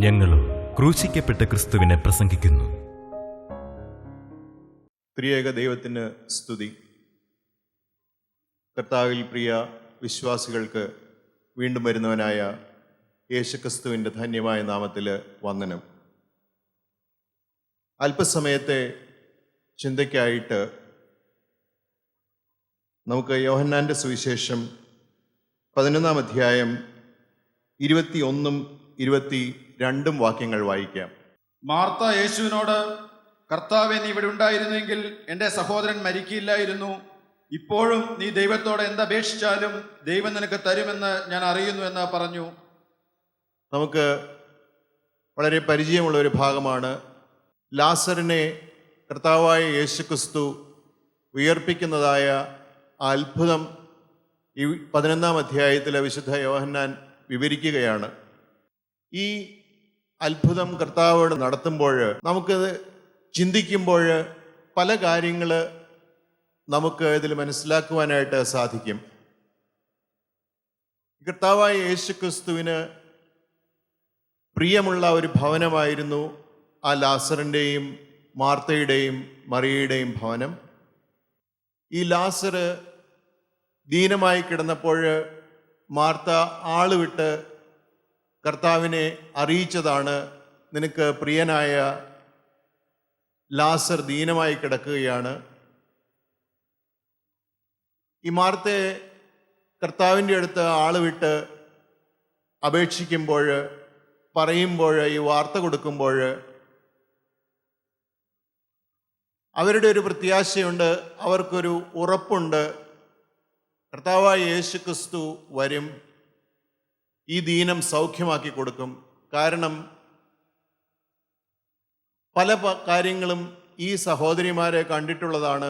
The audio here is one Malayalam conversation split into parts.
ഞങ്ങളും ക്രൂശിക്കപ്പെട്ട ക്രിസ്തുവിനെ പ്രസംഗിക്കുന്നു. ത്രിയേക ദൈവത്തിന് സ്തുതി. കർത്താവിൽ പ്രിയ വിശ്വാസികൾക്ക് വീണ്ടും വരുന്നവനായ യേശുക്രിസ്തുവിൻ്റെ ധന്യമായ നാമത്തിൽ വന്ദനം. അല്പസമയത്തെ ചിന്തയ്ക്കായിട്ട് നമുക്ക് യോഹന്നാൻ്റെ സുവിശേഷം 11-ാം അധ്യായം 21-ഉം 22-ഉം വാക്യങ്ങൾ വായിക്കാം. മാർത്ത യേശുവിനോട്, കർത്താവേ, നീ ഇവിടെ ഉണ്ടായിരുന്നെങ്കിൽ എൻ്റെ സഹോദരൻ മരിക്കില്ലായിരുന്നു. ഇപ്പോഴും നീ ദൈവത്തോട് എന്തപേക്ഷിച്ചാലും ദൈവം നിനക്ക് തരുമെന്ന് ഞാൻ അറിയുന്നു എന്ന് പറഞ്ഞു. നമുക്ക് വളരെ പരിചയമുള്ള ഒരു ഭാഗമാണ്. ലാസറിനെ കർത്താവായ യേശുക്രിസ്തു ഉയർപ്പിക്കുന്നതായ ആ അത്ഭുതം ഈ 11-ാം അധ്യായത്തിലെ വിശുദ്ധ യോഹന്നാൻ വിവരിക്കുകയാണ്. ഈ അത്ഭുതം കർത്താവോട് നടത്തുമ്പോൾ നമുക്കത് ചിന്തിക്കുമ്പോൾ പല കാര്യങ്ങൾ നമുക്ക് ഇതിൽ മനസ്സിലാക്കുവാനായിട്ട് സാധിക്കും. കർത്താവായ യേശുക്രിസ്തുവിന് പ്രിയമുള്ള ഒരു ഭവനമായിരുന്നു ആ ലാസറിൻ്റെയും മാർത്തയുടെയും മറിയയുടെയും ഭവനം. ഈ ലാസർ ദീനമായി കിടന്നപ്പോൾ മാർത്ത ആളുവിട്ട് കർത്താവിനെ അറിയിച്ചതാണ്, നിനക്ക് പ്രിയനായ ലാസർ ദീനമായി കിടക്കുകയാണ്. ഈ മാർത്തയെ കർത്താവിൻ്റെ അടുത്ത് ആളുവിട്ട് അപേക്ഷിക്കുമ്പോൾ, പറയുമ്പോൾ, ഈ വാർത്ത കൊടുക്കുമ്പോൾ അവരുടെ ഒരു പ്രത്യാശയുണ്ട്, അവർക്കൊരു ഉറപ്പുണ്ട്. കർത്താവായ യേശുക്രിസ്തു വരും, ഈ ദീനം സൗഖ്യമാക്കി കൊടുക്കും. കാരണം പല കാര്യങ്ങളും ഈ സഹോദരിമാരെ കണ്ടിട്ടുള്ളതാണ്.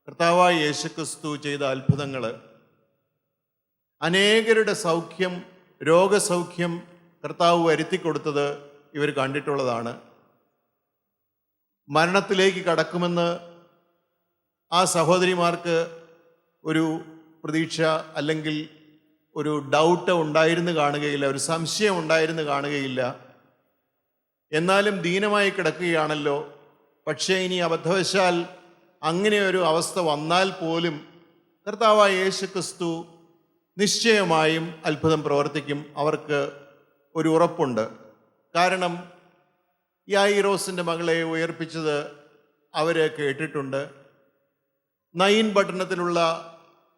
കർത്താവായ യേശുക്രിസ്തു ചെയ്ത അത്ഭുതങ്ങൾ, അനേകരുടെ സൗഖ്യം, രോഗസൗഖ്യം കർത്താവ് വരുത്തിക്കൊടുത്തത് ഇവർ കണ്ടിട്ടുള്ളതാണ്. മരണത്തിലേക്ക് കടക്കുമെന്ന് ആ സഹോദരിമാർക്ക് ഒരു പ്രതീക്ഷ അല്ലെങ്കിൽ ഒരു ഡൗട്ട് ഉണ്ടായിരുന്നു കാണുകയില്ല, ഒരു സംശയം ഉണ്ടായിരുന്നു കാണുകയില്ല. എന്നാലും ദീനമായി കിടക്കുകയാണല്ലോ, പക്ഷേ ഇനി അബദ്ധവശാൽ അങ്ങനെ ഒരു അവസ്ഥ വന്നാൽ പോലും കർത്താവായ യേശുക്രിസ്തു നിശ്ചയമായും അത്ഭുതം പ്രവർത്തിക്കും. അവർക്ക് ഒരു ഉറപ്പുണ്ട്. കാരണം യായിറോസിൻ്റെ മകളെ ഉയർപ്പിച്ചത് അവർ കേട്ടിട്ടുണ്ട്. നയിൻ പട്ടണത്തിലുള്ള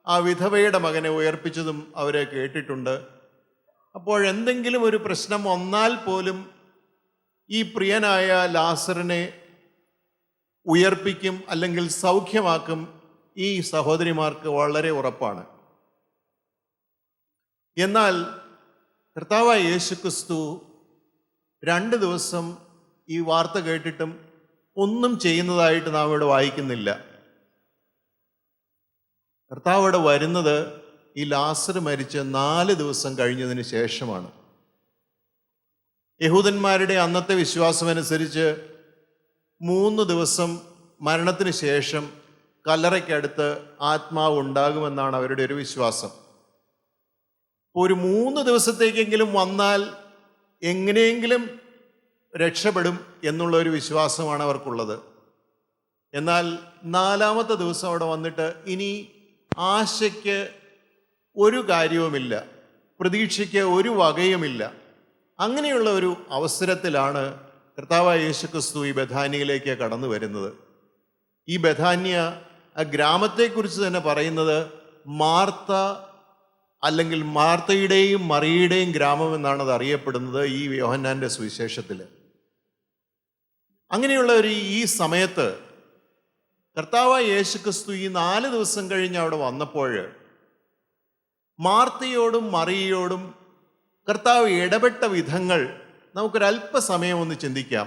ആ വിധവയുടെ മകനെ ഉയർപ്പിച്ചതും അവർ കേട്ടിട്ടുണ്ട്. അപ്പോഴെന്തെങ്കിലും ഒരു പ്രശ്നം വന്നാൽ പോലും ഈ പ്രിയനായ ലാസറിനെ ഉയർപ്പിക്കും അല്ലെങ്കിൽ സൗഖ്യമാക്കും. ഈ സഹോദരിമാർക്ക് വളരെ ഉറപ്പാണ്. എന്നാൽ കർത്താവായ യേശുക്രിസ്തു 2 ദിവസം ഈ വാർത്ത കേട്ടിട്ടും ഒന്നും ചെയ്യുന്നതായിട്ട് നാം ഇവിടെ വായിക്കുന്നില്ല. കർത്താവ് ഇവിടെ വരുന്നത് ഈ ലാസർ മരിച്ച് 4 ദിവസം കഴിഞ്ഞതിന് ശേഷമാണ്. യഹൂദന്മാരുടെ അന്നത്തെ വിശ്വാസമനുസരിച്ച് 3 ദിവസം മരണത്തിന് ശേഷം കല്ലറയ്ക്കടുത്ത് ആത്മാവ് ഉണ്ടാകുമെന്നാണ് അവരുടെ ഒരു വിശ്വാസം. ഒരു 3 ദിവസത്തേക്കെങ്കിലും വന്നാൽ എങ്ങനെയെങ്കിലും രക്ഷപ്പെടും എന്നുള്ള ഒരു വിശ്വാസമാണ് അവർക്കുള്ളത്. എന്നാൽ 4-ാമത്തെ ദിവസം അവിടെ വന്നിട്ട് ഇനി ആശയ്ക്ക് ഒരു കാര്യവുമില്ല, പ്രതീക്ഷയ്ക്ക് ഒരു വകയുമില്ല. അങ്ങനെയുള്ള ഒരു അവസരത്തിലാണ് കർത്താവായ യേശുക്രിസ്തു ഈ ബഥാന്യയിലേക്ക് കടന്നു വരുന്നത്. ഈ ബഥാന്യ ആ ഗ്രാമത്തെക്കുറിച്ച് തന്നെ പറയുന്നത് മാർത്ത അല്ലെങ്കിൽ മാർത്തയുടെയും മറിയയുടെയും ഗ്രാമം എന്നാണ് അത് അറിയപ്പെടുന്നത് ഈ യോഹന്നാൻ്റെ സുവിശേഷത്തിൽ. അങ്ങനെയുള്ള ഈ സമയത്ത് കർത്താവായ യേശുക്രിസ്തു ഈ 4 ദിവസം കഴിഞ്ഞ് അവിടെ വന്നപ്പോൾ മാർത്തയോടും മറിയയോടും കർത്താവ് ഇടപെട്ട വിധങ്ങൾ നമുക്കൊരല്പസമയം ഒന്ന് ചിന്തിക്കാം.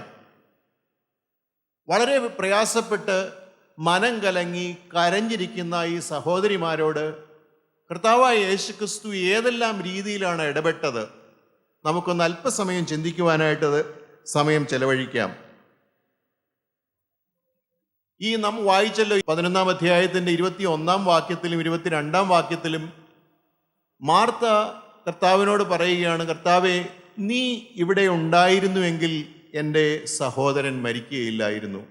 വളരെ പ്രയാസപ്പെട്ട് മനം കലങ്ങി കരഞ്ഞിരിക്കുന്ന ഈ സഹോദരിമാരോട് കർത്താവായ യേശുക്രിസ്തു ഏതെല്ലാം രീതിയിലാണ് ഇടപെട്ടത്, നമുക്കൊന്ന് അല്പസമയം ചിന്തിക്കുവാനായിട്ട് സമയം ചെലവഴിക്കാം. ഈ നാം വായിച്ചല്ലോ 11-ാം അധ്യായത്തിൻ്റെ 21-ാം വാക്യത്തിലും 22-ാം വാക്യത്തിലും മാർത്ത കർത്താവിനോട് പറയുകയാണ്, കർത്താവേ, നീ ഇവിടെ ഉണ്ടായിരുന്നുവെങ്കിൽ എൻ്റെ സഹോദരൻ മരിക്കുകയില്ലായിരുന്നു.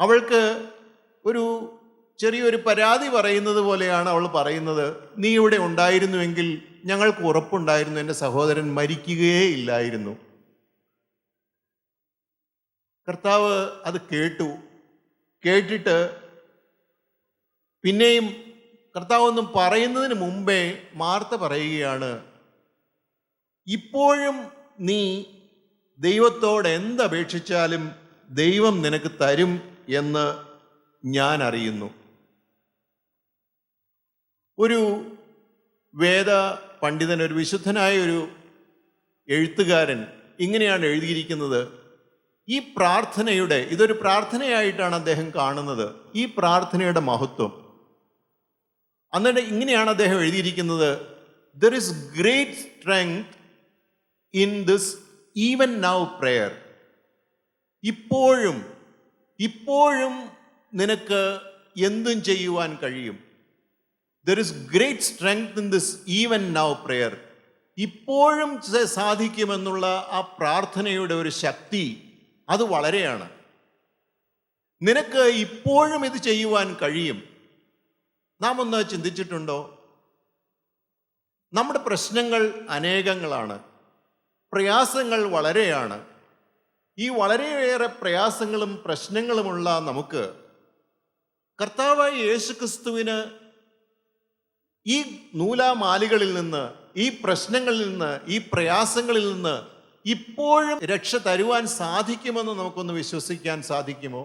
അവൾക്ക് ഒരു ചെറിയൊരു പരാതി പറയുന്നത് പോലെയാണ് അവൾ പറയുന്നത്, നീ ഇവിടെ ഉണ്ടായിരുന്നുവെങ്കിൽ ഞങ്ങൾക്ക് ഉറപ്പുണ്ടായിരുന്നു എൻ്റെ സഹോദരൻ മരിക്കുകയേ ഇല്ലായിരുന്നു. കർത്താവ് അത് കേട്ടിട്ട് പിന്നെയും കർത്താവ് ഒന്നും പറയുന്നതിന് മുമ്പേ മാർത്ത പറയുകയാണ്, ഇപ്പോഴും നീ ദൈവത്തോട് എന്തപേക്ഷിച്ചാലും ദൈവം നിനക്ക് തരും എന്ന് ഞാൻ അറിയുന്നു. ഒരു വേദ പണ്ഡിതൻ, ഒരു വിശുദ്ധനായ ഒരു എഴുത്തുകാരൻ ഇങ്ങനെയാണ് എഴുതിയിരിക്കുന്നത്. ഈ പ്രാർത്ഥനയുടെ, ഇതൊരു പ്രാർത്ഥനയായിട്ടാണ് അദ്ദേഹം കാണുന്നത്, ഈ പ്രാർത്ഥനയുടെ മഹത്വം. എന്നിട്ട് ഇങ്ങനെയാണ് അദ്ദേഹം എഴുതിയിരിക്കുന്നത്, there is great strength in this even now prayer. ഇപ്പോഴും നിനക്ക് എന്തും ചെയ്യുവാൻ കഴിയും. There is great strength in this even now prayer. ഇപ്പോഴും സാധിക്കുമെന്നുള്ള ആ പ്രാർത്ഥനയുടെ ഒരു ശക്തി അത് വളരെയാണ്. നിനക്ക് ഇപ്പോഴും ഇത് ചെയ്യുവാൻ കഴിയും. നാം ഒന്ന് ചിന്തിച്ചിട്ടുണ്ടോ? നമ്മുടെ പ്രശ്നങ്ങൾ അനേകങ്ങളാണ്, പ്രയാസങ്ങൾ വളരെയാണ്. ഈ വളരെയേറെ പ്രയാസങ്ങളും പ്രശ്നങ്ങളുമുള്ള നമുക്ക് കർത്താവായ യേശുക്രിസ്തുവിന് ഈ നൂലാമാലികളിൽ നിന്ന്, ഈ പ്രശ്നങ്ങളിൽ നിന്ന്, ഈ പ്രയാസങ്ങളിൽ നിന്ന് ഇപ്പോഴും രക്ഷ തരുവാൻ സാധിക്കുമെന്ന് നമുക്കൊന്ന് വിശ്വസിക്കാൻ സാധിക്കുമോ?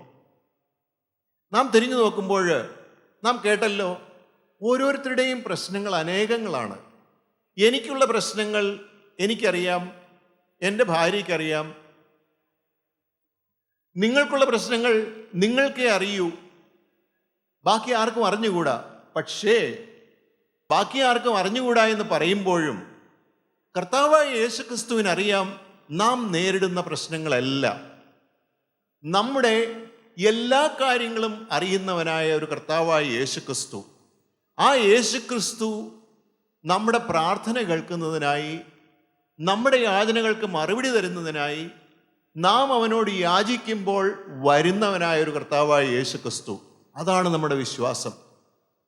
നാം തിരിഞ്ഞു നോക്കുമ്പോൾ നാം കേട്ടല്ലോ, ഓരോരുത്തരുടെയും പ്രശ്നങ്ങൾ അനേകങ്ങളാണ്. എനിക്കുള്ള പ്രശ്നങ്ങൾ എനിക്കറിയാം, എൻ്റെ ഭാര്യയ്ക്കറിയാം. നിങ്ങൾക്കുള്ള പ്രശ്നങ്ങൾ നിങ്ങൾക്കേ അറിയൂ, ബാക്കി ആർക്കും അറിഞ്ഞുകൂടാ. പക്ഷേ ബാക്കി ആർക്കും അറിഞ്ഞുകൂടാ എന്ന് പറയുമ്പോഴും കർത്താവായ യേശുക്രിസ്തുവിനറിയാം നാം നേരിടുന്ന പ്രശ്നങ്ങളെല്ലാം. നമ്മുടെ എല്ലാ കാര്യങ്ങളും അറിയുന്നവനായ ഒരു കർത്താവായ യേശുക്രിസ്തു, ആ യേശുക്രിസ്തു നമ്മുടെ പ്രാർത്ഥന കേൾക്കുന്നതിനായി, നമ്മുടെ യാചനകൾക്ക് മറുപടി തരുന്നതിനായി നാം അവനോട് യാചിക്കുമ്പോൾ വരുന്നവനായ ഒരു കർത്താവായ യേശുക്രിസ്തു. അതാണ് നമ്മുടെ വിശ്വാസം.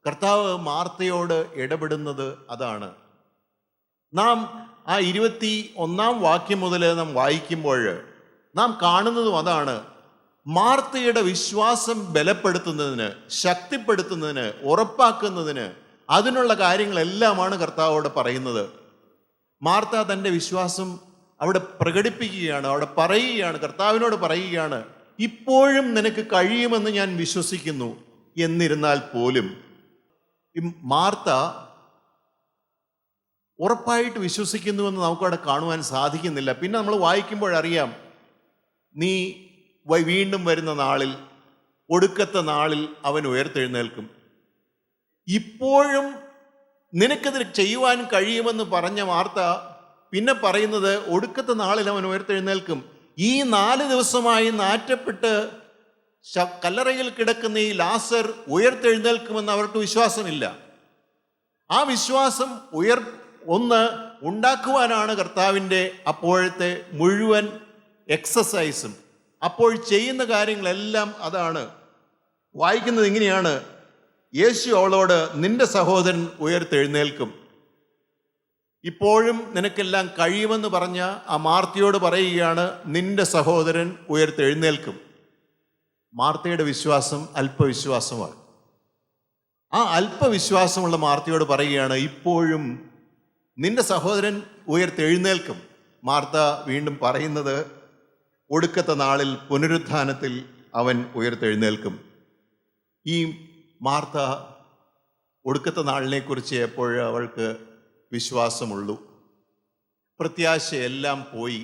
കർത്താവ് മാർത്തയോട് ഇടപെടുന്നത് അതാണ്. നാം ആ 21 വാക്യം മുതൽ നാം വായിക്കുമ്പോൾ നാം കാണുന്നതും അതാണ്. മാർത്തയുടെ വിശ്വാസം ബലപ്പെടുത്തുന്നതിന്, ശക്തിപ്പെടുത്തുന്നതിന്, ഉറപ്പാക്കുന്നതിന്, അതിനുള്ള കാര്യങ്ങളെല്ലാമാണ് കർത്താവോട് പറയുന്നത്. മാർത്ത തൻ്റെ വിശ്വാസം അവിടെ പ്രകടിപ്പിക്കുകയാണ്, അവിടെ പറയുകയാണ്, കർത്താവിനോട് പറയുകയാണ്, ഇപ്പോഴും നിനക്ക് കഴിയുമെന്ന് ഞാൻ വിശ്വസിക്കുന്നു. എന്നിരുന്നാൽ പോലും മാർത്ത ഉറപ്പായിട്ട് വിശ്വസിക്കുന്നുവെന്ന് നമുക്കവിടെ കാണുവാൻ സാധിക്കുന്നില്ല. പിന്നെ നമ്മൾ വായിക്കുമ്പോഴറിയാം, നീ വീണ്ടും വരുന്ന നാളിൽ, ഒടുക്കത്തെ നാളിൽ അവൻ ഉയർത്തെഴുന്നേൽക്കും. ഇപ്പോഴും നിനക്കത് ചെയ്യുവാൻ കഴിയുമെന്ന് പറഞ്ഞ മാർത്ത പിന്നെ പറയുന്നത് ഒടുക്കത്തെ നാളിൽ അവൻ ഉയർത്തെഴുന്നേൽക്കും. ഈ 4 ദിവസമായി നാറ്റപ്പെട്ട് കല്ലറയിൽ കിടക്കുന്ന ഈ ലാസർ ഉയർത്തെഴുന്നേൽക്കുമെന്ന് അവർക്ക് വിശ്വാസമില്ല. ആ വിശ്വാസം ഉണ്ടാക്കുവാനാണ് കർത്താവിൻ്റെ അപ്പോഴത്തെ മുഴുവൻ എക്സസൈസും. അപ്പോൾ ചെയ്യുന്ന കാര്യങ്ങളെല്ലാം അതാണ്. വായിക്കുന്നത് ഇങ്ങനെയാണ്, യേശു അവളോട്, നിന്റെ സഹോദരൻ ഉയർത്തെഴുന്നേൽക്കും. ഇപ്പോഴും നിനക്കെല്ലാം കഴിയുമെന്ന് പറഞ്ഞ ആ മാർത്തയോട് പറയുകയാണ്, നിന്റെ സഹോദരൻ ഉയർത്തെഴുന്നേൽക്കും. മാർത്തയുടെ വിശ്വാസം അല്പവിശ്വാസമാണ്. ആ അല്പവിശ്വാസമുള്ള മാർത്തയോട് പറയുകയാണ്, ഇപ്പോഴും നിന്റെ സഹോദരൻ ഉയർത്തെഴുന്നേൽക്കും. മാർത്ത വീണ്ടും പറയുന്നത്, ഒടുക്കത്തെ നാളിൽ പുനരുത്ഥാനത്തിൽ അവൻ ഉയർത്തെഴുന്നേൽക്കും. ഈ മാർത്ത ഒടുക്കത്തെ നാളിനെക്കുറിച്ച് എപ്പോഴും അവൾക്ക് വിശ്വാസമുള്ളൂ. പ്രത്യാശയെല്ലാം പോയി,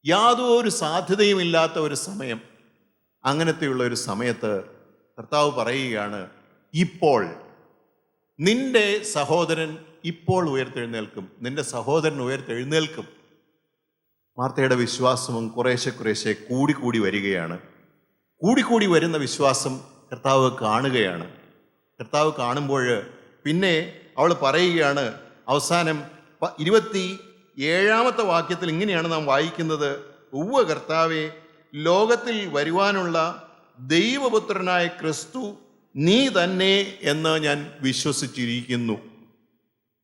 യാതൊരു സാധ്യതയുമില്ലാത്ത ഒരു സമയം. അങ്ങനത്തെയുള്ള ഒരു സമയത്ത് കർത്താവ് പറയുകയാണ്, ഇപ്പോൾ നിന്റെ സഹോദരൻ ഇപ്പോൾ ഉയർത്തെഴുന്നേൽക്കും, നിന്റെ സഹോദരൻ ഉയർത്തെഴുന്നേൽക്കും. മാർത്തയുടെ വിശ്വാസവും കുറേശ്ശെ കൂടി വരികയാണ്. കൂടി വരുന്ന വിശ്വാസം കർത്താവ് കാണുകയാണ്. കർത്താവ് കാണുമ്പോൾ പിന്നെ അവൾ പറയുകയാണ്, അവസാനം 7-ാമത്തെ വാക്യത്തിൽ ഇങ്ങനെയാണ് നാം വായിക്കുന്നത്: ഉവ്വ കർത്താവേ, ലോകത്തിൽ വരുവാനുള്ള ദൈവപുത്രനായ ക്രിസ്തു നീ തന്നെ എന്ന് ഞാൻ വിശ്വസിച്ചിരിക്കുന്നു.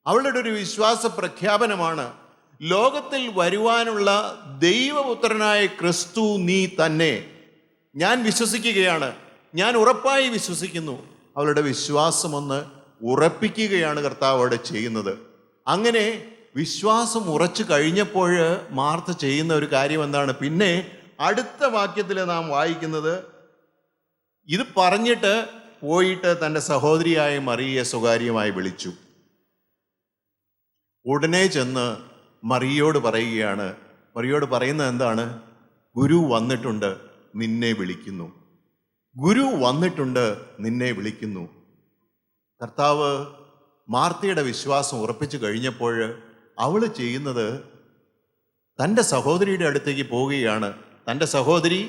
അവളുടെ ഒരു വിശ്വാസ പ്രഖ്യാപനമാണ്. ലോകത്തിൽ വരുവാനുള്ള ദൈവപുത്രനായ ക്രിസ്തു നീ തന്നെ. ഞാൻ വിശ്വസിക്കുകയാണ്, ഞാൻ ഉറപ്പായി വിശ്വസിക്കുന്നു. അവളുടെ വിശ്വാസമൊന്ന് ഉറപ്പിക്കുകയാണ് കർത്താവ് അവിടെ ചെയ്യുന്നത്. അങ്ങനെ വിശ്വാസം ഉറച്ചു കഴിഞ്ഞപ്പോൾ മാർത്ത ചെയ്യുന്ന ഒരു കാര്യം എന്താണ്? പിന്നെ അടുത്ത വാക്യത്തിൽ നാം വായിക്കുന്നത്, ഇത് പറഞ്ഞിട്ട് പോയിട്ട് തൻ്റെ സഹോദരിയായ മറിയയെ സ്വകാര്യമായി വിളിച്ചു. ഉടനെ ചെന്ന് മറിയയോട് പറയുകയാണ്. മറിയയോട് പറയുന്നത് എന്താണ്? ഗുരു വന്നിട്ടുണ്ട്, നിന്നെ വിളിക്കുന്നു. ഗുരു വന്നിട്ടുണ്ട്, നിന്നെ വിളിക്കുന്നു. കർത്താവ് മാർത്തയുടെ വിശ്വാസം ഉറപ്പിച്ചു കഴിഞ്ഞപ്പോൾ അവൾ ചെയ്യുന്നത് തൻ്റെ സഹോദരിയുടെ അടുത്തേക്ക് പോവുകയാണ്. തൻ്റെ സഹോദരി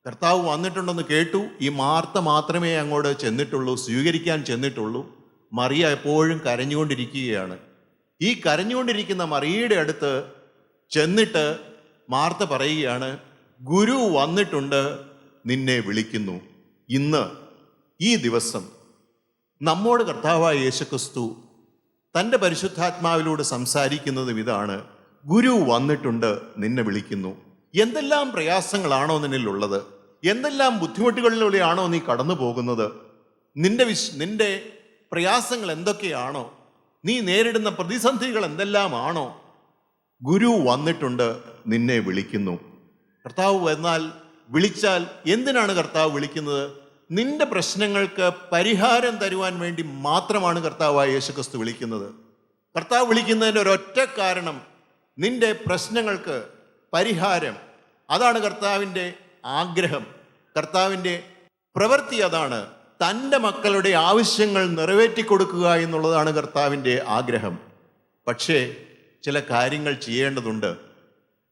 കർത്താവ് വന്നിട്ടുണ്ടെന്ന് കേട്ടു. ഈ മാർത്ത മാത്രമേ അങ്ങോട്ട് ചെന്നിട്ടുള്ളൂ, സ്വീകരിക്കാൻ ചെന്നിട്ടുള്ളൂ. മറിയ എപ്പോഴും കരഞ്ഞുകൊണ്ടിരിക്കുകയാണ്. ഈ കരഞ്ഞുകൊണ്ടിരിക്കുന്ന മറിയയുടെ അടുത്ത് ചെന്നിട്ട് മാർത്ത പറയുകയാണ്, ഗുരു വന്നിട്ടുണ്ട്, നിന്നെ വിളിക്കുന്നു. ഇന്ന് ഈ ദിവസം നമ്മോട് കർത്താവായ യേശുക്രിസ്തു തൻ്റെ പരിശുദ്ധാത്മാവിലൂടെ സംസാരിക്കുന്നതും ഇതാണ്: ഗുരു വന്നിട്ടുണ്ട്, നിന്നെ വിളിക്കുന്നു. എന്തെല്ലാം പ്രയാസങ്ങളാണോ നിന്നിലുള്ളത്, എന്തെല്ലാം ബുദ്ധിമുട്ടുകളിലൂടെയാണോ നീ കടന്നു പോകുന്നത്, നിന്റെ പ്രയാസങ്ങൾ എന്തൊക്കെയാണോ, നീ നേരിടുന്ന പ്രതിസന്ധികൾ എന്തെല്ലാമാണോ, ഗുരു വന്നിട്ടുണ്ട്, നിന്നെ വിളിക്കുന്നു. കർത്താവ് വിളിച്ചാൽ എന്തിനാണ് കർത്താവ് വിളിക്കുന്നത്? നിന്റെ പ്രശ്നങ്ങൾക്ക് പരിഹാരം തരുവാൻ വേണ്ടി മാത്രമാണ് കർത്താവായ യേശുക്രിസ്തു വിളിക്കുന്നത്. കർത്താവ് വിളിക്കുന്നതിൻ്റെ ഒരൊറ്റ കാരണം, നിന്റെ പ്രശ്നങ്ങൾക്ക് പരിഹാരം. അതാണ് കർത്താവിൻ്റെ ആഗ്രഹം, കർത്താവിൻ്റെ പ്രവൃത്തി അതാണ്. തൻ്റെ മക്കളുടെ ആവശ്യങ്ങൾ നിറവേറ്റിക്കൊടുക്കുക എന്നുള്ളതാണ് കർത്താവിൻ്റെ ആഗ്രഹം. പക്ഷേ ചില കാര്യങ്ങൾ ചെയ്യേണ്ടതുണ്ട്.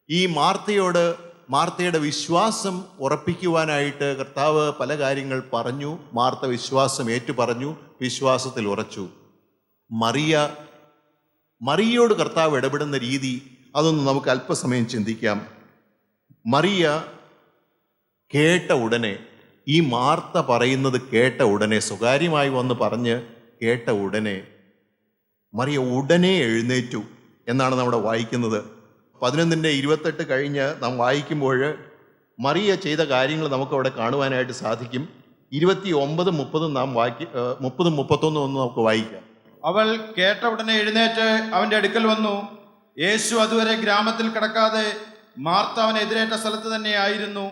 ഈ മാർത്തയുടെ വിശ്വാസം ഉറപ്പിക്കുവാനായിട്ട് കർത്താവ് പല കാര്യങ്ങൾ പറഞ്ഞു. മാർത്ത വിശ്വാസം ഏറ്റുപറഞ്ഞു, വിശ്വാസത്തിൽ ഉറച്ചു. മറിയയോട് കർത്താവ് ഇടപെടുന്ന രീതി, അതൊന്ന് നമുക്ക് അല്പസമയം ചിന്തിക്കാം. മറിയ കേട്ട ഉടനെ, ഈ മാർത്ത പറയുന്നത് കേട്ട ഉടനെ, സ്വകാര്യമായി വന്ന് പറഞ്ഞ് കേട്ട ഉടനെ മറിയ ഉടനെ എഴുന്നേറ്റു എന്നാണ് നമ്മുടെ വായിക്കുന്നത്. 11:28 കഴിഞ്ഞ് നാം വായിക്കുമ്പോൾ മറിയ ചെയ്ത കാര്യങ്ങൾ നമുക്കവിടെ കാണുവാനായിട്ട് സാധിക്കും. 29, 30 നാം 30, 31 ഒന്ന് നമുക്ക് വായിക്കാം. അവൾ കേട്ട ഉടനെ എഴുന്നേറ്റ് അവന്റെ അടുക്കൽ വന്നു. യേശു അതുവരെ ഗ്രാമത്തിൽ കിടക്കാതെ മാർത്ത അവൻ എതിരേറ്റ സ്ഥലത്ത് തന്നെ ആയിരുന്നു.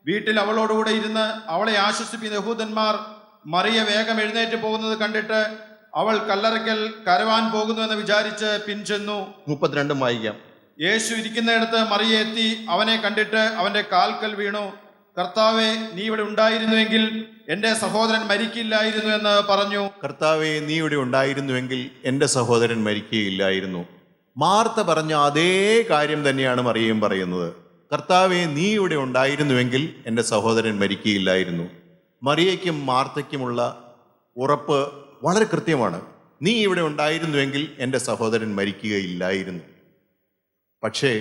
വീട്ടിൽ അവളോടുകൂടെ ഇരുന്ന് അവളെ ആശ്വസിപ്പിക്കുന്ന യഹൂദന്മാർ മറിയ വേഗം എഴുന്നേറ്റ് പോകുന്നത് കണ്ടിട്ട് അവൾ കല്ലറയ്ക്കൽ കരവാൻ പോകുന്നുവെന്ന് വിചാരിച്ച് പിൻചെന്നു. 32 വായിക്കാം. യേശു ഇരിക്കുന്നിടത്ത് മറിയ എത്തി അവനെ കണ്ടിട്ട് അവന്റെ കാൽക്കൽ വീണു. കർത്താവേ, നീ ഇവിടെ ഉണ്ടായിരുന്നുവെങ്കിൽ എൻ്റെ സഹോദരൻ മരിക്കില്ലായിരുന്നു എന്ന് പറഞ്ഞു. കർത്താവേ, നീ ഇവിടെ ഉണ്ടായിരുന്നുവെങ്കിൽ എൻ്റെ സഹോദരൻ മരിക്കുകയില്ലായിരുന്നു. മാർത്ത പറഞ്ഞ അതേ കാര്യം തന്നെയാണ് മറിയയും പറയുന്നത്. കർത്താവേ, നീ ഇവിടെ ഉണ്ടായിരുന്നുവെങ്കിൽ എൻ്റെ സഹോദരൻ മരിക്കുകയില്ലായിരുന്നു. മറിയയ്ക്കും മാർത്തയ്ക്കുമുള്ള ഉറപ്പ് വളരെ കൃത്യമാണ്. നീ ഇവിടെ ഉണ്ടായിരുന്നുവെങ്കിൽ എൻ്റെ സഹോദരൻ മരിക്കുകയില്ലായിരുന്നു. പക്ഷേ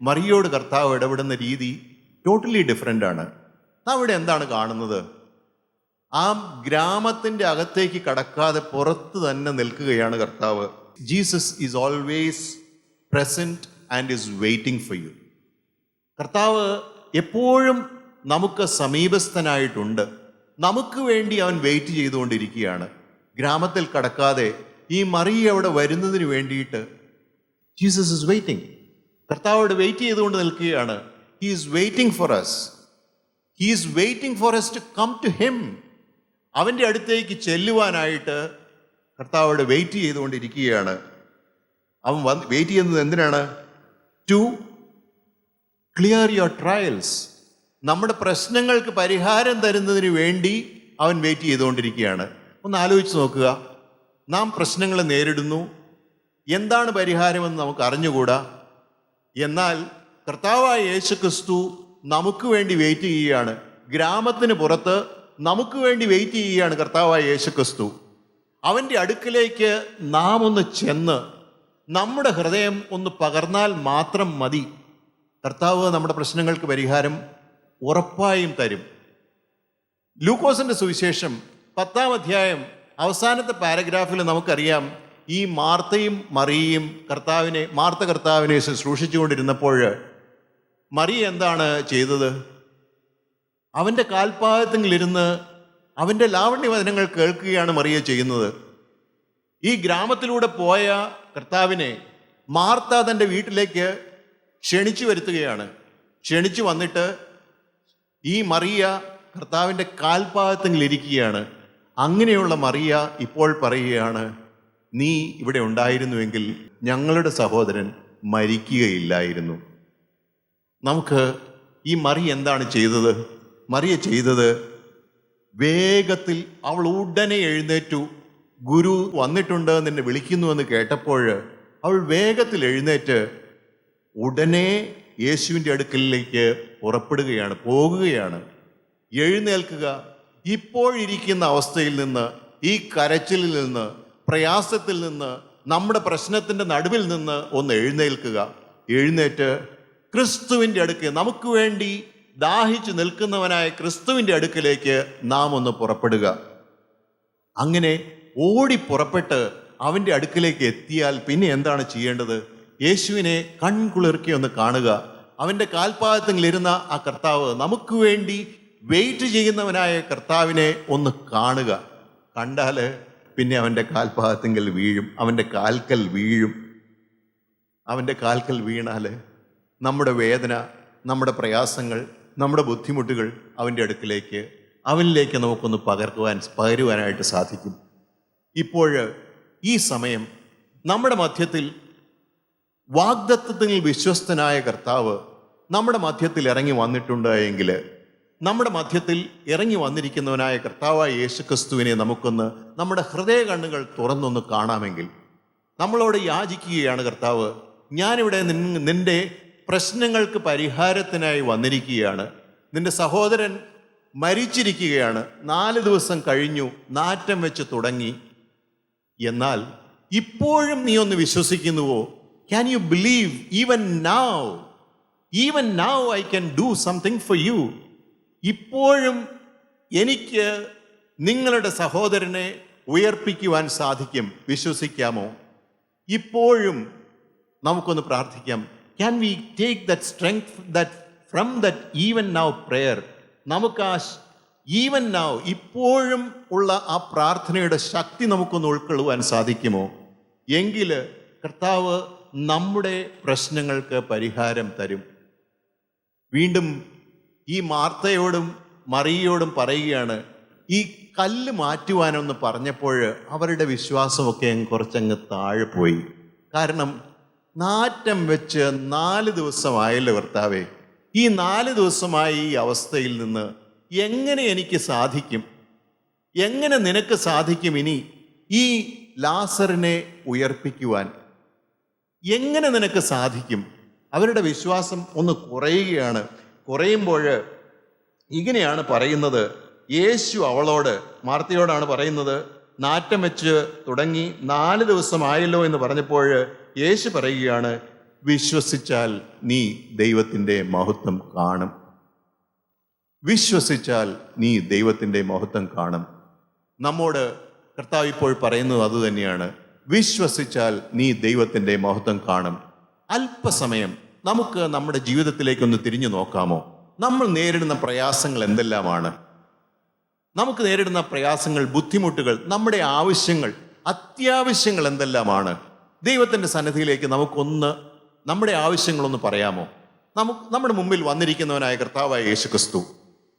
മറിയയോട് കർത്താവ് ഇടപെടുന്ന രീതി ടോട്ടലി ഡിഫറെൻ്റ് ആണ്. നാം ഇവിടെ എന്താണ് കാണുന്നത്? ആ ഗ്രാമത്തിൻ്റെ അകത്തേക്ക് കടക്കാതെ പുറത്ത് തന്നെ നിൽക്കുകയാണ് കർത്താവ്. Jesus is always present and is waiting for you. കർത്താവ് എപ്പോഴും നമുക്ക് സമീപസ്ഥനായിട്ടുണ്ട്. നമുക്ക് വേണ്ടി അവൻ വെയിറ്റ് ചെയ്തുകൊണ്ടിരിക്കുകയാണ്. ഗ്രാമത്തിൽ കടക്കാതെ ഈ മറിയ അവിടെ വരുന്നതിന് വേണ്ടിയിട്ട് ജീസസ് ഈസ് വെയിറ്റിംഗ്. കർത്താവോട് വെയിറ്റ് ചെയ്തുകൊണ്ട് നിൽക്കുകയാണ്. He is waiting for us. He is waiting for us to come to him. അവൻ്റെ അടുത്തേക്ക് ചെല്ലുവാനായിട്ട് കർത്താവോട് വെയിറ്റ് ചെയ്തുകൊണ്ടിരിക്കുകയാണ്. അവൻ വെയിറ്റ് ചെയ്യുന്നത് എന്തിനാണ്? To clear your trials. നമ്മുടെ പ്രശ്നങ്ങൾക്ക് പരിഹാരം തരുന്നതിന് വേണ്ടി അവൻ വെയിറ്റ് ചെയ്തുകൊണ്ടിരിക്കുകയാണ്. ഒന്ന് ആലോചിച്ച് നോക്കുക. നാം പ്രശ്നങ്ങൾ നേരിടുന്നു, എന്താണ് പരിഹാരമെന്ന് നമുക്ക് അറിഞ്ഞുകൂടാ. എന്നാൽ കർത്താവായ യേശുക്രിസ്തു നമുക്ക് വേണ്ടി വെയിറ്റ് ചെയ്യുകയാണ്. ഗ്രാമത്തിന് പുറത്ത് നമുക്ക് വേണ്ടി വെയിറ്റ് ചെയ്യുകയാണ് കർത്താവായ യേശുക്രിസ്തു. അവൻ്റെ അടുക്കിലേക്ക് നാം ഒന്ന് ചെന്ന് നമ്മുടെ ഹൃദയം ഒന്ന് പകർന്നാൽ മാത്രം മതി, കർത്താവ് നമ്മുടെ പ്രശ്നങ്ങൾക്ക് പരിഹാരം ഉറപ്പായും തരും. ലൂക്കോസിന്റെ സുവിശേഷം 10-ാം അധ്യായം അവസാനത്തെ പാരഗ്രാഫിൽ നമുക്കറിയാം, ഈ മാർത്തയും മറിയയും മാർത്ത കർത്താവിനെ ശുശ്രൂഷിച്ചുകൊണ്ടിരുന്നപ്പോൾ മറിയ എന്താണ് ചെയ്തത്? അവൻ്റെ കാൽപാദത്തിലിരുന്ന് അവൻ്റെ ലാവണ്യവചനങ്ങൾ കേൾക്കുകയാണ് മറിയ ചെയ്യുന്നത്. ഈ ഗ്രാമത്തിലൂടെ പോയ കർത്താവിനെ മാർത്ത തൻ്റെ വീട്ടിലേക്ക് ക്ഷണിച്ചു വരുത്തുകയാണ്. ക്ഷണിച്ചു വന്നിട്ട് ഈ മറിയ കർത്താവിൻ്റെ കാൽപാദത്തിലിരിക്കുകയാണ്. അങ്ങനെയുള്ള മറിയ ഇപ്പോൾ പറയുകയാണ്, നീ ഇവിടെ ഉണ്ടായിരുന്നുവെങ്കിൽ ഞങ്ങളുടെ സഹോദരൻ മരിക്കുകയില്ലായിരുന്നു. നമുക്ക് ഈ മറിയ എന്താണ് ചെയ്തത്? മറിയ ചെയ്തത്, വേഗത്തിൽ അവൾ ഉടനെ എഴുന്നേറ്റു. ഗുരു വന്നിട്ടുണ്ട് എന്നെ വിളിക്കുന്നുവെന്ന് കേട്ടപ്പോൾ അവൾ വേഗത്തിൽ എഴുന്നേറ്റ് ഉടനെ യേശുവിൻ്റെ അടുക്കലിലേക്ക് പുറപ്പെടുകയാണ്, പോകുകയാണ്. എഴുന്നേൽക്കുക, ഇപ്പോഴിരിക്കുന്ന അവസ്ഥയിൽ നിന്ന്, ഈ കരച്ചിലിൽ നിന്ന്, പ്രയാസത്തിൽ നിന്ന്, നമ്മുടെ പ്രശ്നത്തിൻ്റെ നടുവിൽ നിന്ന് ഒന്ന് എഴുന്നേൽക്കുക. എഴുന്നേറ്റ് ക്രിസ്തുവിൻ്റെ അടുക്ക്, നമുക്ക് വേണ്ടി ദാഹിച്ചു നിൽക്കുന്നവനായ ക്രിസ്തുവിൻ്റെ അടുക്കിലേക്ക് നാം ഒന്ന് പുറപ്പെടുക. അങ്ങനെ ഓടി പുറപ്പെട്ട് അവൻ്റെ അടുക്കിലേക്ക് എത്തിയാൽ പിന്നെ എന്താണ് ചെയ്യേണ്ടത്? യേശുവിനെ കൺകുളിർക്കി ഒന്ന് കാണുക. അവൻ്റെ കാൽപാദത്തിലിരുന്ന ആ കർത്താവ്, നമുക്ക് വേണ്ടി വെയിറ്റ് ചെയ്യുന്നവനായ കർത്താവിനെ ഒന്ന് കാണുക. കണ്ടാൽ പിന്നെ അവൻ്റെ കാൽപാദത്തിങ്കൽ വീഴും, അവൻ്റെ കാൽക്കൽ വീഴും. അവൻ്റെ കാൽക്കൽ വീണാൽ നമ്മുടെ വേദന, നമ്മുടെ പ്രയാസങ്ങൾ, നമ്മുടെ ബുദ്ധിമുട്ടുകൾ അവൻ്റെ അടുക്കിലേക്ക്, അവനിലേക്ക് നമുക്കൊന്ന് പകരുവാനായിട്ട് സാധിക്കും. ഇപ്പോൾ ഈ സമയം നമ്മുടെ മധ്യത്തിൽ വാഗ്ദത്തത്തിൽ വിശ്വസ്തനായ കർത്താവ് നമ്മുടെ മധ്യത്തിൽ ഇറങ്ങി വന്നിട്ടുണ്ട് എങ്കിൽ, നമ്മുടെ മധ്യത്തിൽ ഇറങ്ങി വന്നിരിക്കുന്നവനായ കർത്താവായ യേശുക്രിസ്തുവിനെ നമുക്കൊന്ന് നമ്മുടെ ഹൃദയ കണ്ണുകൾ തുറന്നൊന്ന് കാണാമെങ്കിൽ, നമ്മളോട് യാചിക്കുകയാണ്, കർത്താവ്, ഞാനിവിടെ നിൻ്റെ പ്രശ്നങ്ങൾക്ക് പരിഹാരത്തിനായി വന്നിരിക്കുകയാണ്. നിന്റെ സഹോദരൻ മരിച്ചിരിക്കുകയാണ്, 4 ദിവസം കഴിഞ്ഞു, നാറ്റം വെച്ച് തുടങ്ങി. എന്നാൽ ഇപ്പോഴും നീ ഒന്ന് വിശ്വസിക്കുന്നുവോ? Can you believe? Even now I can do something for you. ഇപ്പോഴും എനിക്ക് നിങ്ങളുടെ സഹോദരനെ ഉയർപ്പിക്കുവാൻ സാധിക്കും. വിശ്വസിക്കാമോ? ഇപ്പോഴും നമുക്കൊന്ന് പ്രാർത്ഥിക്കാം. Can we take that strength from that even now prayer? നമുക്ക് ആ ഈവൻ നൗ, ഇപ്പോഴും ഉള്ള ആ പ്രാർത്ഥനയുടെ ശക്തി നമുക്കൊന്ന് ഉൾക്കൊള്ളുവാൻ സാധിക്കുമോ? എങ്കിൽ കർത്താവ് നമ്മുടെ പ്രശ്നങ്ങൾക്ക് പരിഹാരം തരും. വീണ്ടും ഈ മാർത്തയോടും മറിയയോടും പറയുകയാണ്, ഈ കല്ല് മാറ്റുവാനൊന്ന് പറഞ്ഞപ്പോൾ അവരുടെ വിശ്വാസമൊക്കെ കുറച്ചങ്ങ് താഴെ പോയി. കാരണം നാറ്റം വെച്ച് 4 ദിവസമായല്ലോ കർത്താവേ, ഈ 4 ദിവസമായി ഈ അവസ്ഥയിൽ നിന്ന് എങ്ങനെ എനിക്ക് സാധിക്കും? എങ്ങനെ നിനക്ക് സാധിക്കും ഇനി ഈ ലാസറിനെ ഉയർപ്പിക്കുവാൻ? എങ്ങനെ നിനക്ക് സാധിക്കും? അവരുടെ വിശ്വാസം ഒന്ന് കുറയുകയാണ്. കുറയുമ്പോൾ ഇങ്ങനെയാണ് പറയുന്നത്. യേശു അവളോട്, മാർത്തയോടാണ് പറയുന്നത്, നാറ്റം വെച്ച് തുടങ്ങി 4 ദിവസമായല്ലോ എന്ന് പറഞ്ഞപ്പോൾ യേശു പറയുകയാണ്, വിശ്വസിച്ചാൽ നീ ദൈവത്തിൻ്റെ മഹത്വം കാണും. വിശ്വസിച്ചാൽ നീ ദൈവത്തിൻ്റെ മഹത്വം കാണും. നമ്മോട് കർത്താവ് ഇപ്പോൾ പറയുന്നത് അതുതന്നെയാണ്. വിശ്വസിച്ചാൽ നീ ദൈവത്തിൻ്റെ മഹത്വം കാണും. അല്പസമയം നമുക്ക് നമ്മുടെ ജീവിതത്തിലേക്കൊന്ന് തിരിഞ്ഞു നോക്കാമോ? നമ്മൾ നേരിടുന്ന പ്രയാസങ്ങൾ എന്തെല്ലാമാണ്? നമുക്ക് നേരിടുന്ന പ്രയാസങ്ങൾ, ബുദ്ധിമുട്ടുകൾ, നമ്മുടെ ആവശ്യങ്ങൾ, അത്യാവശ്യങ്ങൾ എന്തെല്ലാമാണ്? ദൈവത്തിൻ്റെ സന്നിധിയിലേക്ക് നമുക്കൊന്ന് നമ്മുടെ ആവശ്യങ്ങളൊന്ന് പറയാമോ? നമ്മുടെ മുമ്പിൽ വന്നിരിക്കുന്നവനായ കർത്താവായ യേശുക്രിസ്തു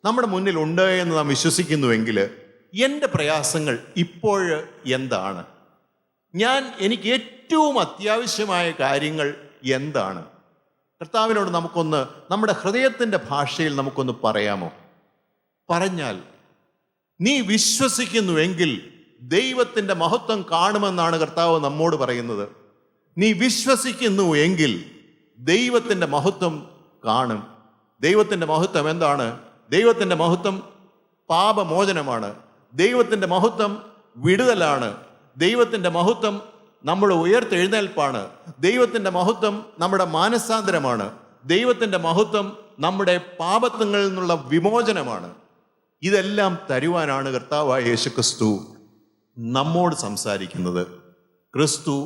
നമ്മുടെ മുന്നിൽ ഉണ്ട് എന്ന് നാം വിശ്വസിക്കുന്നുവെങ്കിൽ, എൻ്റെ പ്രയാസങ്ങൾ ഇപ്പോൾ എന്താണ്? എനിക്ക് ഏറ്റവും അത്യാവശ്യമായ കാര്യങ്ങൾ എന്താണ്? കർത്താവിനോട് നമുക്കൊന്ന് നമ്മുടെ ഹൃദയത്തിൻ്റെ ഭാഷയിൽ നമുക്കൊന്ന് പറയാമോ? പറഞ്ഞാൽ, നീ വിശ്വസിക്കുന്നുവെങ്കിൽ ദൈവത്തിൻ്റെ മഹത്വം കാണുമെന്നാണ് കർത്താവ് നമ്മോട് പറയുന്നത്. നീ വിശ്വസിക്കുന്നു എങ്കിൽ ദൈവത്തിൻ്റെ മഹത്വം കാണും. ദൈവത്തിൻ്റെ മഹത്വം എന്താണ്? ദൈവത്തിൻ്റെ മഹത്വം പാപമോചനമാണ്. ദൈവത്തിൻ്റെ മഹത്വം വിടുതലാണ്. ദൈവത്തിൻ്റെ മഹത്വം നമ്മുടെ ഉയർത്തെഴുന്നേൽപ്പാണ്. ദൈവത്തിൻ്റെ മഹത്വം നമ്മുടെ മാനസാന്തരമാണ്. ദൈവത്തിൻ്റെ മഹത്വം നമ്മുടെ പാപങ്ങളിൽ നിന്നുള്ള വിമോചനമാണ്. ഇതെല്ലാം തരുവാനാണ് കർത്താവായ യേശുക്രിസ്തു നമ്മോട് സംസാരിക്കുന്നത്. ക്രിസ്തു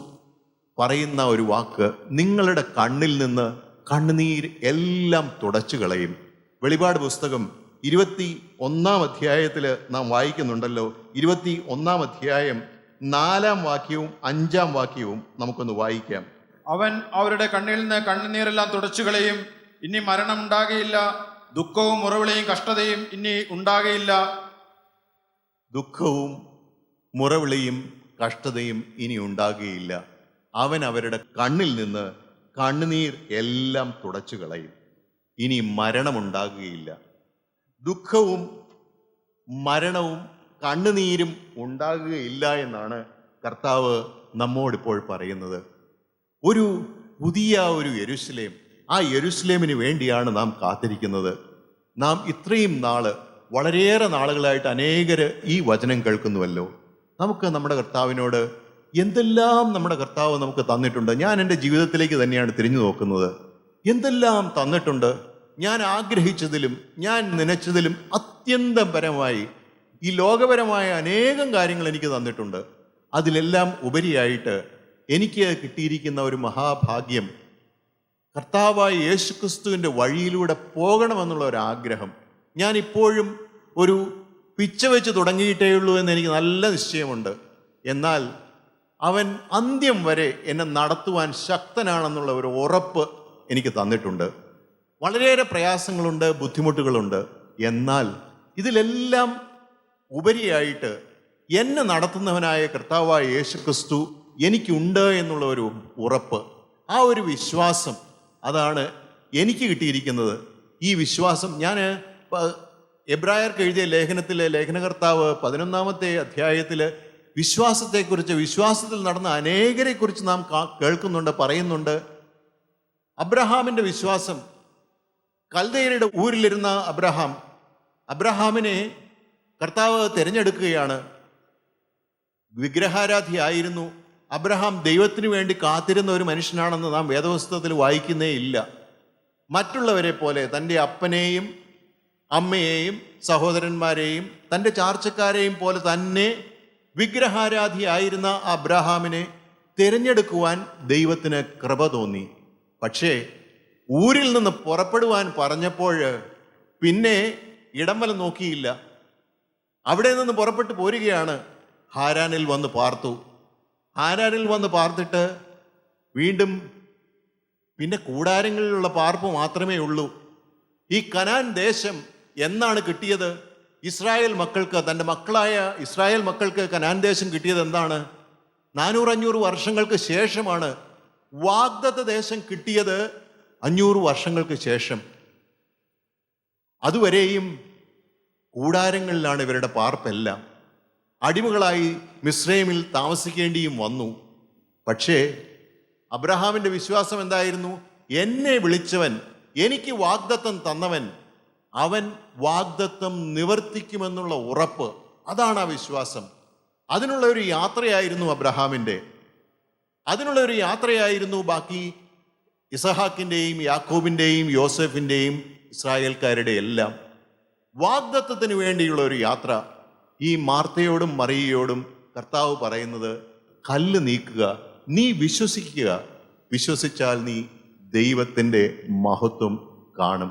പറയുന്ന ഒരു വാക്ക്, നിങ്ങളുടെ കണ്ണിൽ നിന്ന് കണ്ണുനീർ എല്ലാം തുടച്ചു കളയും. വെളിപാട് പുസ്തകം 21-ാം അധ്യായത്തിൽ നാം വായിക്കുന്നുണ്ടല്ലോ. 21-ാം അധ്യായം 4-ാം വാക്യവും 5-ാം വാക്യവും നമുക്കൊന്ന് വായിക്കാം. അവൻ അവരുടെ കണ്ണിൽ നിന്ന് കണ്ണുനീരെല്ലാം തുടച്ചുകളയും. ഇനി മരണം ഉണ്ടാകയില്ല. ദുഃഖവും മുറവിളിയും കഷ്ടതയും ഇനി ഉണ്ടാകയില്ല. ദുഃഖവും മുറവിളിയും കഷ്ടതയും ഇനി ഉണ്ടാകുകയില്ല. അവൻ അവരുടെ കണ്ണിൽ നിന്ന് കണ്ണുനീർ എല്ലാം തുടച്ചു കളയും. ഇനി മരണമുണ്ടാകുകയില്ല. ദുഃഖവും മരണവും കണ്ണുനീരും ഉണ്ടാകുകയില്ല എന്നാണ് കർത്താവ് നമ്മോടിപ്പോൾ പറയുന്നത്. ഒരു പുതിയ ഒരു യെരുശലേം, ആ യെരുശലേമിന് വേണ്ടിയാണ് നാം കാത്തിരിക്കുന്നത്. നാം ഇത്രയും നാള്, വളരെയേറെ നാളുകളായിട്ട് അനേകര് ഈ വചനം കേൾക്കുന്നുവല്ലോ. നമുക്ക് നമ്മുടെ കർത്താവിനോട് എന്തെല്ലാം നമ്മുടെ കർത്താവ് നമുക്ക് തന്നിട്ടുണ്ട്. ഞാൻ എൻ്റെ ജീവിതത്തിലേക്ക് തന്നെയാണ് തിരിഞ്ഞു നോക്കുന്നത്. എന്തെല്ലാം തന്നിട്ടുണ്ട്. ഞാൻ ആഗ്രഹിച്ചതിലും ഞാൻ നനച്ചതിലും അത്യന്തം പരമായി ഈ ലോകപരമായ അനേകം കാര്യങ്ങൾ എനിക്ക് തന്നിട്ടുണ്ട്. അതിലെല്ലാം ഉപരിയായിട്ട് എനിക്ക് കിട്ടിയിരിക്കുന്ന ഒരു മഹാഭാഗ്യം, കർത്താവായ യേശുക്രിസ്തുവിൻ്റെ വഴിയിലൂടെ പോകണമെന്നുള്ള ഒരു ആഗ്രഹം. ഞാൻ ഇപ്പോഴും ഒരു പിച്ച വെച്ച് തുടങ്ങിയിട്ടേ ഉള്ളൂ എന്ന് എനിക്ക് നല്ല നിശ്ചയമുണ്ട്. എന്നാൽ അവൻ അന്ത്യം വരെ എന്നെ നടത്തുവാൻ ശക്തനാണെന്നുള്ള ഒരു ഉറപ്പ് എനിക്ക് തന്നിട്ടുണ്ട്. വളരെയേറെ പ്രയാസങ്ങളുണ്ട്, ബുദ്ധിമുട്ടുകളുണ്ട്. എന്നാൽ ഇതിലെല്ലാം ഉപരിയായിട്ട് എന്നെ നടത്തുന്നവനായ കർത്താവായ യേശുക്രിസ്തു എനിക്കുണ്ട് എന്നുള്ള ഒരു ഉറപ്പ്, ആ ഒരു വിശ്വാസം, അതാണ് എനിക്ക് കിട്ടിയിരിക്കുന്നത്. ഈ വിശ്വാസം ഞാൻ എബ്രായർക്ക് എഴുതിയ ലേഖനത്തിലെ ലേഖനകർത്താവ് 11-ാമത്തെ അധ്യായത്തിൽ വിശ്വാസത്തെക്കുറിച്ച്, വിശ്വാസത്തിൽ നടന്ന അനേകരെക്കുറിച്ച് നാം കേൾക്കുന്നുണ്ട്, പറയുന്നുണ്ട്. അബ്രഹാമിൻ്റെ വിശ്വാസം, കൽദയരുടെ ഊരിലിരുന്ന അബ്രഹാമിനെ കർത്താവ് തിരഞ്ഞെടുക്കുകയാണ്. വിഗ്രഹാരാധിയായിരുന്നു അബ്രഹാം. ദൈവത്തിന് വേണ്ടി കാത്തിരുന്ന ഒരു മനുഷ്യനാണെന്ന് നാം വേദപുസ്തകത്തിൽ വായിക്കുന്നേ ഇല്ല. മറ്റുള്ളവരെ പോലെ തൻ്റെ അപ്പനെയും അമ്മയെയും സഹോദരന്മാരെയും തൻ്റെ ചാർച്ചക്കാരെയും പോലെ തന്നെ വിഗ്രഹാരാധിയായിരുന്ന അബ്രഹാമിനെ തിരഞ്ഞെടുക്കുവാൻ ദൈവത്തിന് കൃപ തോന്നി. പക്ഷേ ഊരിൽ നിന്ന് പുറപ്പെടുവാൻ പറഞ്ഞപ്പോൾ പിന്നെ ഇടം വലം നോക്കിയില്ല. അവിടെ നിന്ന് പുറപ്പെട്ടു പോരുകയാണ്. ഹാരാനിൽ വന്ന് പാർത്തു. ഹാരാനിൽ വന്ന് പാർത്തിട്ട് വീണ്ടും പിന്നെ കൂടാരങ്ങളിലുള്ള പാർപ്പ് മാത്രമേ ഉള്ളൂ. ഈ കനാൻ ദേശം എന്നാണ് കിട്ടിയത്? ഇസ്രായേൽ മക്കൾക്ക്, തൻ്റെ മക്കളായ ഇസ്രായേൽ മക്കൾക്ക് കനാൻ ദേശം കിട്ടിയത് എന്താണ്? 400-500 വർഷങ്ങൾക്ക് ശേഷമാണ്. വാഗ്ദത്ത ദേശം കിട്ടിയത് 500 വർഷങ്ങൾക്ക് ശേഷം. അതുവരെയും കൂടാരങ്ങളിലാണ് ഇവരുടെ പാർപ്പെല്ലാം. അടിമകളായി മിസ്രൈമിൽ താമസിക്കേണ്ടിയും വന്നു. പക്ഷേ അബ്രഹാമിൻ്റെ വിശ്വാസം എന്തായിരുന്നു? എന്നെ വിളിച്ചവൻ, എനിക്ക് വാഗ്ദത്തം തന്നവൻ, അവൻ വാഗ്ദത്തം നിവർത്തിക്കുമെന്നുള്ള ഉറപ്പ്, അതാണ് ആ വിശ്വാസം. അതിനുള്ള ഒരു യാത്രയായിരുന്നു അബ്രഹാമിൻ്റെ. അതിനുള്ള ഒരു യാത്രയായിരുന്നു ബാക്കി ഇസഹാക്കിൻ്റെയും യാക്കോബിൻ്റെയും യോസെഫിൻ്റെയും ഇസ്രായേൽക്കാരുടെ എല്ലാം. വാഗ്ദത്തത്തിന് വേണ്ടിയുള്ള ഒരു യാത്ര. ഈ മാർത്തയോടും മറിയയോടും കർത്താവ് പറയുന്നത്, കല്ല് നീക്കുക, നീ വിശ്വസിക്കുക, വിശ്വസിച്ചാൽ നീ ദൈവത്തിൻ്റെ മഹത്വം കാണും.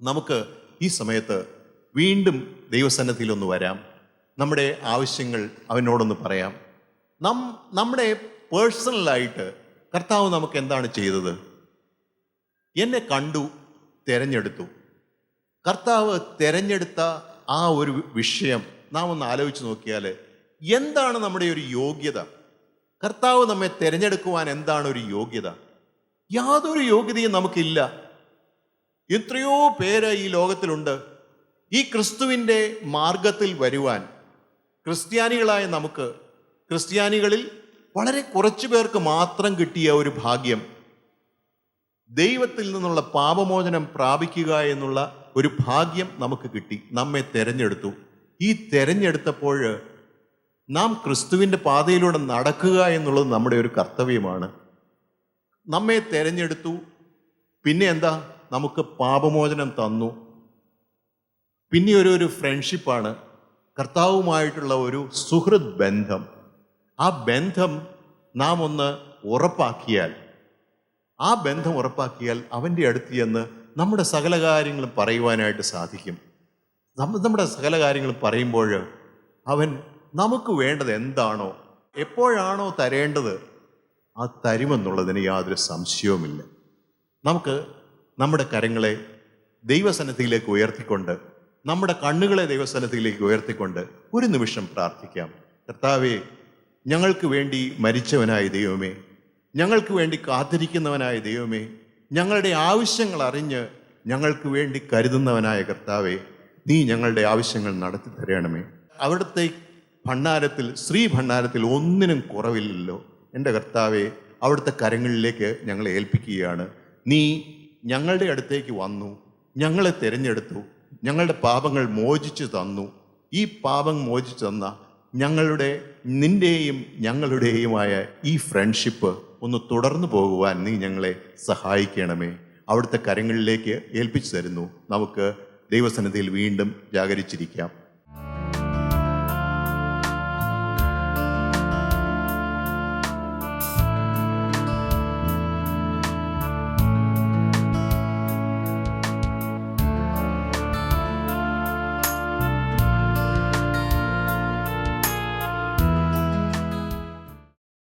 നമുക്ക് ഈ സമയത്ത് വീണ്ടും ദൈവസന്നിധിയിലൊന്ന് വരാം. നമ്മുടെ ആവശ്യങ്ങൾ അവനോടൊന്ന് പറയാം. നമ്മുടെ പേഴ്സണലായിട്ട് കർത്താവ് നമുക്ക് എന്താണ് ചെയ്തത്? എന്നെ കണ്ടു, തിരഞ്ഞെടുത്തു. കർത്താവ് തിരഞ്ഞെടുത്ത ആ ഒരു വിഷയം നാം ഒന്ന് ആലോചിച്ച് നോക്കിയാൽ എന്താണ് നമ്മുടെ ഒരു യോഗ്യത? കർത്താവ് നമ്മെ തിരഞ്ഞെടുക്കുവാൻ എന്താണ് ഒരു യോഗ്യത? യാതൊരു യോഗ്യതയും നമുക്കില്ല. എത്രയോ പേര് ഈ ലോകത്തിലുണ്ട്. ഈ ക്രിസ്തുവിൻ്റെ മാർഗത്തിൽ വരുവാൻ ക്രിസ്ത്യാനികളായ നമുക്ക്, ക്രിസ്ത്യാനികളിൽ വളരെ കുറച്ചു പേർക്ക് മാത്രം കിട്ടിയ ഒരു ഭാഗ്യം, ദൈവത്തിൽ നിന്നുള്ള പാപമോചനം പ്രാപിക്കുക എന്നുള്ള ഒരു ഭാഗ്യം നമുക്ക് കിട്ടി. നമ്മെ തെരഞ്ഞെടുത്തു. ഈ തെരഞ്ഞെടുത്തപ്പോൾ നാം ക്രിസ്തുവിൻ്റെ പാതയിലൂടെ നടക്കുക എന്നുള്ളത് നമ്മുടെ ഒരു കർത്തവ്യമാണ്. നമ്മെ തെരഞ്ഞെടുത്തു, പിന്നെ എന്താ, നമുക്ക് പാപമോചനം തന്നു. പിന്നെ ഒരു ഫ്രണ്ട്ഷിപ്പാണ്, കർത്താവുമായിട്ടുള്ള ഒരു സുഹൃത് ബന്ധം. ആ ബന്ധം നാം ഒന്ന് ഉറപ്പാക്കിയാൽ, അവൻ്റെ അടുത്ത് ചെന്ന് നമ്മുടെ സകല കാര്യങ്ങളും പറയുവാനായിട്ട് സാധിക്കും. നമ്മുടെ സകല കാര്യങ്ങളും പറയുമ്പോൾ അവൻ നമുക്ക് വേണ്ടത് എന്താണോ, എപ്പോഴാണോ തരേണ്ടത്, അത് തരുമെന്നുള്ളതിന് യാതൊരു സംശയവുമില്ല. നമുക്ക് നമ്മുടെ കരങ്ങളെ ദൈവസന്നിധിയിലേക്ക് ഉയർത്തിക്കൊണ്ട്, നമ്മുടെ കണ്ണുകളെ ദൈവസന്നിധിയിലേക്ക് ഉയർത്തിക്കൊണ്ട് ഒരു നിമിഷം പ്രാർത്ഥിക്കാം. കർത്താവേ, ഞങ്ങൾക്ക് വേണ്ടി മരിച്ചവനായ ദൈവമേ, ഞങ്ങൾക്ക് വേണ്ടി കാത്തിരിക്കുന്നവനായ ദൈവമേ, ഞങ്ങളുടെ ആവശ്യങ്ങൾ അറിഞ്ഞ് ഞങ്ങൾക്ക് വേണ്ടി കരുതുന്നവനായ കർത്താവേ, നീ ഞങ്ങളുടെ ആവശ്യങ്ങൾ നടത്തി തരണമേ. അവിടുത്തെ ഭണ്ഡാരത്തിൽ, ശ്രീ ഭണ്ഡാരത്തിൽ ഒന്നിനും കുറവില്ലല്ലോ. എൻ്റെ കർത്താവെ, അവിടുത്തെ കരങ്ങളിലേക്ക് ഞങ്ങളെ ഏൽപ്പിക്കുകയാണ്. നീ ഞങ്ങളുടെ അടുത്തേക്ക് വന്നു, ഞങ്ങളെ തിരഞ്ഞെടുത്തു, ഞങ്ങളുടെ പാപങ്ങൾ മോചിച്ചു തന്നു. ഈ പാപം മോചിച്ചു തന്ന നിൻ്റെയും ഞങ്ങളുടെയുമായ ഈ ഫ്രണ്ട്ഷിപ്പ് ഒന്ന് തുടർന്നു പോകുവാൻ നീ ഞങ്ങളെ സഹായിക്കണമേ. അവിടുത്തെ കരങ്ങളിലേക്ക് ഏൽപ്പിച്ചു തരുന്നു. നമുക്ക് ദൈവസന്നിധിയിൽ വീണ്ടും ജാഗരിച്ചിരിക്കാം.